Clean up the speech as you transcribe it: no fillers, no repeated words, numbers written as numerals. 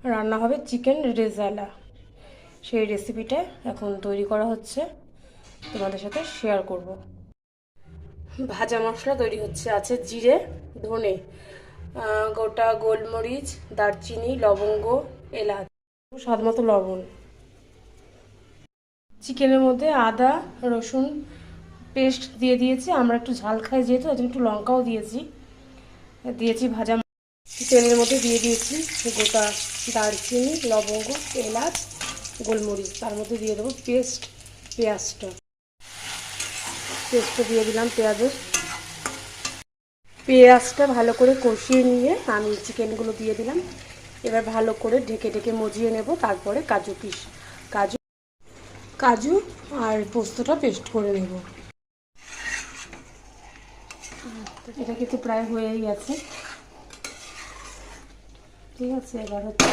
রান্না হবে চিকেন রেজালা। সেই রেসিপিটা এখন তৈরি করা হচ্ছে, তোমাদের সাথে শেয়ার করব। ভাজা মশলা তৈরি হচ্ছে, আছে জিরে, ধনে, গোটা গোলমরিচ, দারচিনি, লবঙ্গ, এলাচ, স্বাদ মতো লবণ। চিকেনের মধ্যে আদা রসুন পেস্ট দিয়ে দিয়েছি, আমরা একটু ঝাল খাই যেহেতু, ওই জন্য একটু লঙ্কাও দিয়েছি ভাজা। তেলের মধ্যে দিয়ে দিয়েছি গোটা দারচিনি, লবঙ্গ, এলাচ, গোলমরিচ। তার মধ্যে দিয়ে দেবো পেস্টটা দিয়ে দিলাম পেঁয়াজটা ভালো করে কষিয়ে নিয়ে আমি চিকেনগুলো দিয়ে দিলাম। এবার ভালো করে ঢেকে ঢেকে মজিয়ে নেব। তারপরে কাজু কাজু আর পোস্তটা পেস্ট করে নেব। এটা কিন্তু প্রায় হয়েই গেছে। ঠিক আছে, এবার হচ্ছে